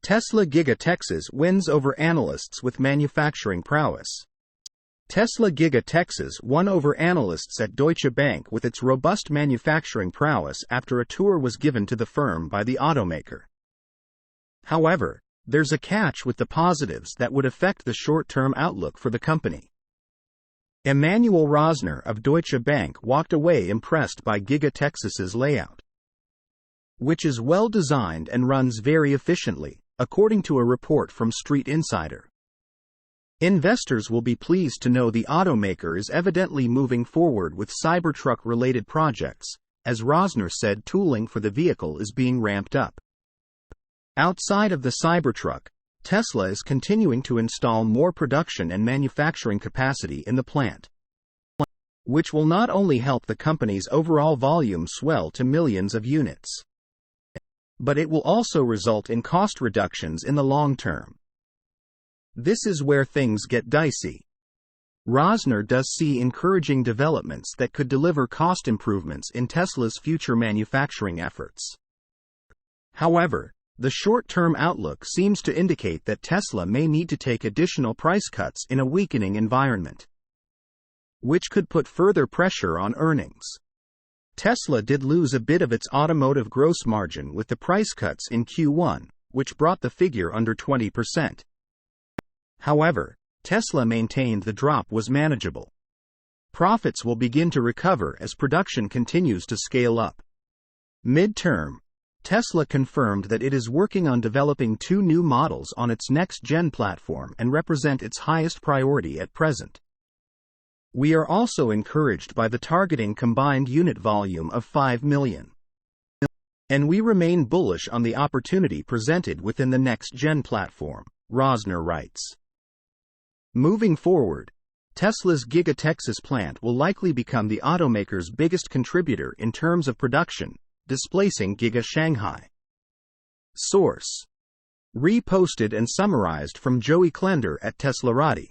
Tesla Giga Texas wins over analysts with manufacturing prowess. Tesla Giga Texas won over analysts at Deutsche Bank with its robust manufacturing prowess after a tour was given to the firm by the automaker. However, there's a catch with the positives that would affect the short-term outlook for the company. Emanuel Rosner of Deutsche Bank walked away impressed by Giga Texas's layout, which is well designed and runs very efficiently, according to a report from Street Insider. Investors will be pleased to know the automaker is evidently moving forward with Cybertruck-related projects, as Rosner said tooling for the vehicle is being ramped up. Outside of the Cybertruck, Tesla is continuing to install more production and manufacturing capacity in the plant, which will not only help the company's overall volume swell to millions of units, but it will also result in cost reductions in the long term. This is where things get dicey. Rosner does see encouraging developments that could deliver cost improvements in Tesla's future manufacturing efforts. However, the short-term outlook seems to indicate that Tesla may need to take additional price cuts in a weakening environment, which could put further pressure on earnings. Tesla did lose a bit of its automotive gross margin with the price cuts in Q1, which brought the figure under 20%. However, Tesla maintained the drop was manageable. Profits will begin to recover as production continues to scale up. Mid-term, Tesla confirmed that it is working on developing 2 new models on its next-gen platform and represent its highest priority at present. We are also encouraged by the targeting combined unit volume of 5 million. And we remain bullish on the opportunity presented within the next-gen platform, Rosner writes. Moving forward, Tesla's Giga Texas plant will likely become the automaker's biggest contributor in terms of production, displacing Giga Shanghai. Source: reposted and summarized from Joey Klender at Teslarati.